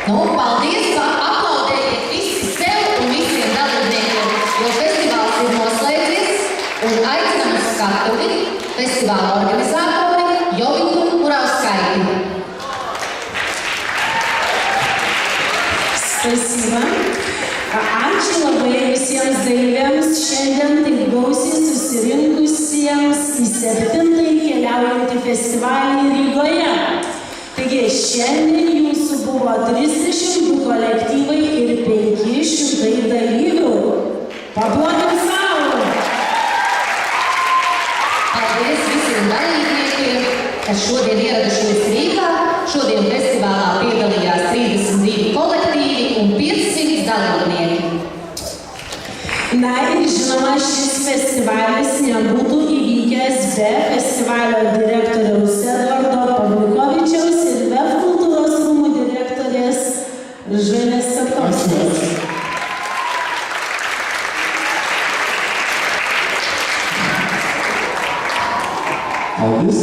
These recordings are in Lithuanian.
Nu, paldies, aplaudējiet visi sev un visiem dalībniekiem, jo festivāls ir noslēdzies un aicinam uz skatuvi festivāla organizatori Joviku Muravskaiti. Спасибо. Ačiū labai visiems dalyviams šiandien taip gausiai susirinkusiems į 7-ąjį keliaujantį festivalį Rygoje. Taigi šiandien jūsų buvo 32 kolektyvai ir 500 dalyvių. Pablokim savo! Paldies visiem dalībniekiem, kas šodien ieradušies Rīgā. Šodien festivālā piedalījās 32 kolektīvi un 500 dalībnieki. Na ir žinoma, šis festivalis nebūtų įvykęs be festivalio direktoriaus Edvardo Pavlikovičiaus ir be kultūros rūmų direktorės Žanės Sapkovskės. Paldies.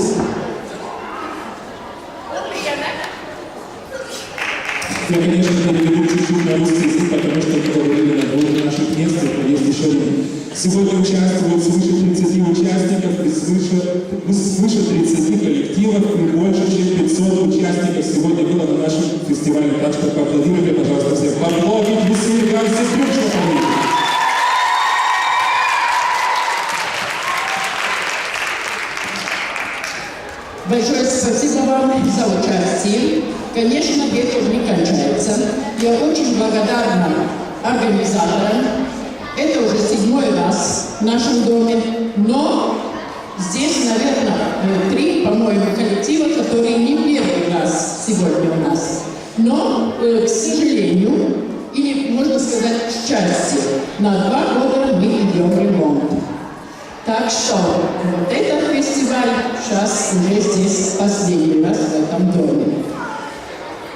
Я, конечно, переведу чуть-чуть на русский язык, потому что было временно до наших мест, есть еще один. Сегодня участвуют свыше 30 участников и свыше 30 коллективов и больше, чем 500 участников сегодня было на нашем фестивале. Так что поаплодируйте, пожалуйста, всех. Поаплодите, все дружно поаплодируйте. Большое спасибо вам за участие. Конечно, вечер не кончается. Я очень благодарна организаторам. Это уже 7-й раз в нашем доме. Но здесь, наверное, 3, по-моему, коллектива, которые не первый раз сегодня у нас. Но, к сожалению, или, можно сказать, к счастью, на 2 года мы идем в ремонт. Так что вот этот фестиваль сейчас уже здесь последний раз в этом доме.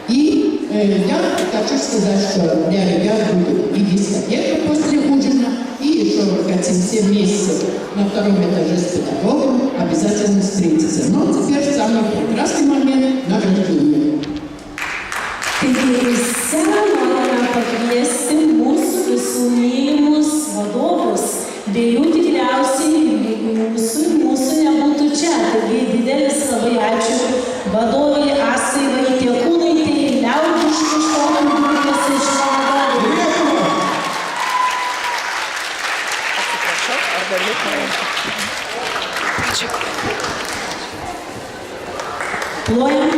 И я хочу сказать, что для ребят будет и дискотека после ужина, и еще хотим все вместе на 2-м этаже с педагогом обязательно встретиться. Но теперь самый прекрасный момент – награждение. Norime pakviesti mūsų visų mylimus vadovus, bei jų tikriausiai mūsų nebūtų čia. Taigi didelis labai ačiū vadovai Astai Vaitiekūnaitei, liaudiškų šokių grupės iš vadovų. Atsiprašau, ar galiu paimti? Plojam.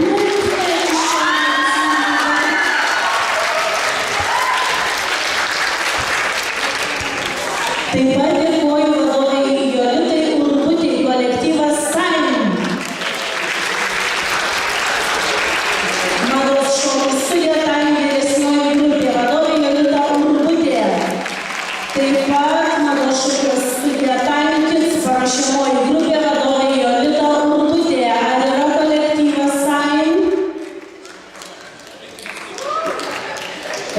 Taip pat dėkoju vadovai Jolitai Urbutei, kolektyvas Saim. Mados šokų studija Taim vyresnioji grupė, vadovai Jolita Urbutė. Taip pat mados šokų studija Taim Kids paruošiamoji grupė, vadovai Jolita Urbutė. Ar yra kolektyvas Saim?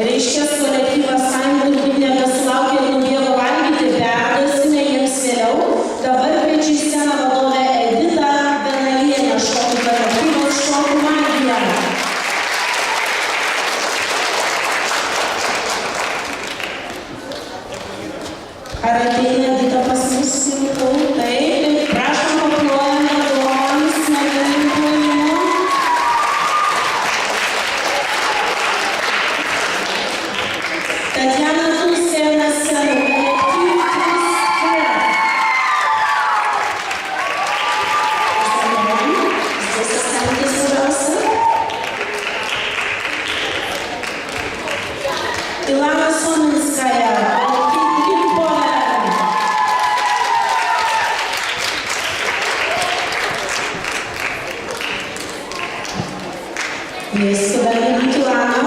Reiškias kolektyvas Saim turbūt nebesulaukė ir nubėgo valgyti, perduosime jiems vėliau. Dabar kviečiu į sceną vadovę Editą Benalienę, šokių kolektyvas Šokių magija. Ar ateina Edita pas mus? Taip, prašom paplojame vadovams, smegenim plojimo. Татьяна Тусская на сцену, коллектив «Триста». Здесь останетесь, пожалуйста. Илана Соминская, коллектив «Гипповер». Есть куда-нибудь Илана?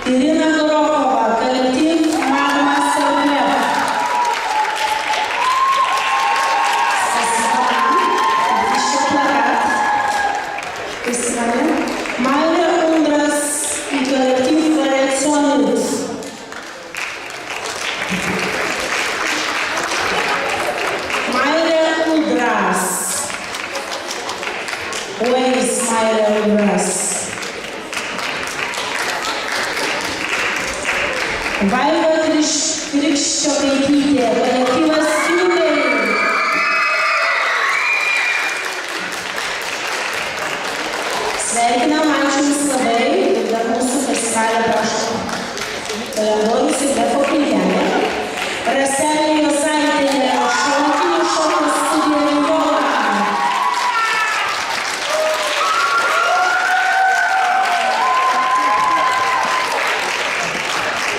Ирина Горохова, коллектив «Мама Савлев». Спасибо. Еще плакат. Спасибо. Майя Ундрас и коллектив «Коллекцион». Smolid. Mayra Udras. Where is Mayra Udras? Vaiva Krikščiopaitytė, kolektyvas Kiūliai. Sveikinam, ačiū Jums labai ir dar mūsų festivalio prašau. Kalendorius ir Defo Knygelė. Raselė Josaitė, šiuolaikinių šokio studija Ringola.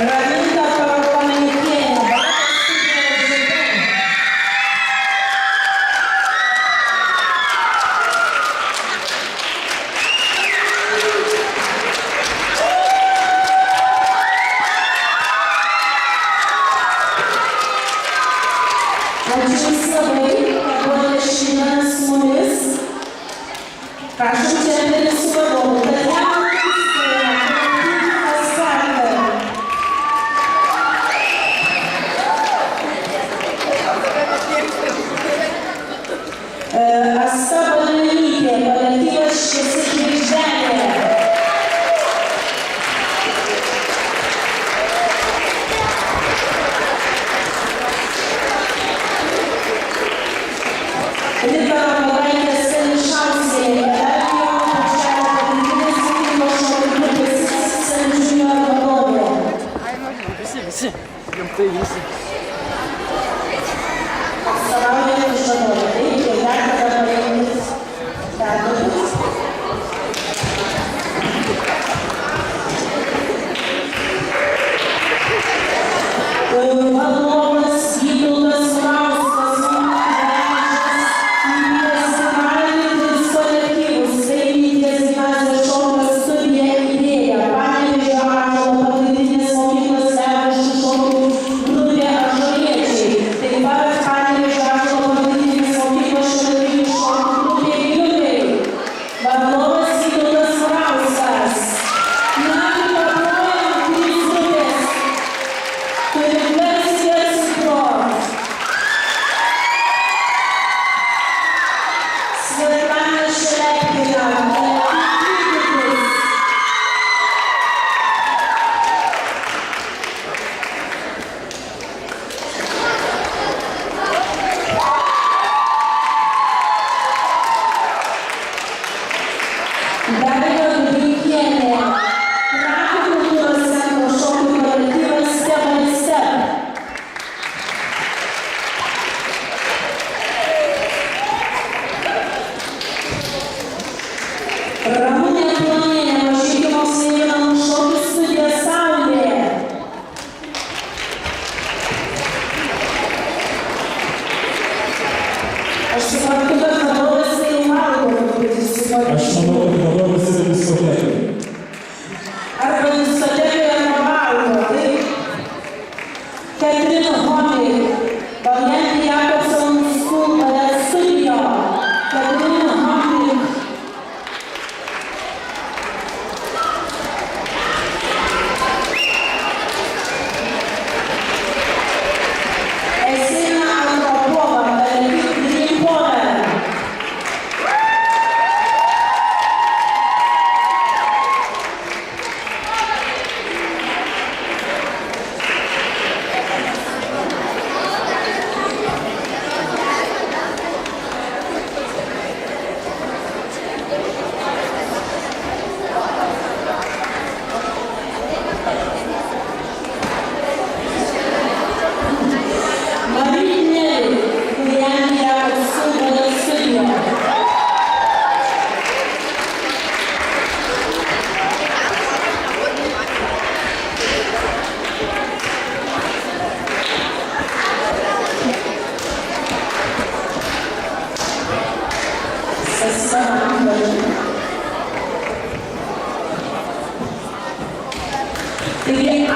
Raminta Parakomenkienė, Batas studija Ringola. Ačiū Jums labai, kad buvote šiandien su mumis. Prašom čia su vadovu. Tatjana Kuskova, kolektyvas Asfaltą. Asta Balanytė, kolektyvas Šviesi žvaigždelė. Rita Rapalaitė Stanišauskienė, Darija Paukštelė, pagrindinės mokyklos šokių grupės Sandžiūnio vadovė. Visi. Rimtai visi. Atstovauja iš vadovė. Reikia dar kartą pareigintis perduotis. Vadovas Vytautas Murauskas, Mylės kolektyvus, Dailininkės gimnazijos šokio studija Idėja, Panevėžio Ąžuolo pagrindinės mokyklos Levišų šokių grupė Ąžuoliečiai, taip pat Panevėžio Ąžuolo pagrindinės mokyklos šiuolaikinių šokių grupė Kiūliai. Vadovas Vytautas Murauskas. Nami paplojam trys grupės. Turim versijas support. Svetlana Šelepkina, kolektyvas. Darija Dubeikienė, Trakų kultūros centro šokių kolektyvas Step by Step. Ramunė Plonienė, Mažeikių moksleivių namų šokių studija Saulė. Aš suprantu, kad vadovas tai valgo, kaip jis Aš manau, kad vadovas yra diskoteka. arba diskotekoje nevalgo, taip? Catherine Homi, Valentė Jakobson School Ballet Studio. Catherine Homi. Esina Antropova, kolektyv Dream Power. Marinelli, Juliana Jakobson Ballet Studio. Taigi,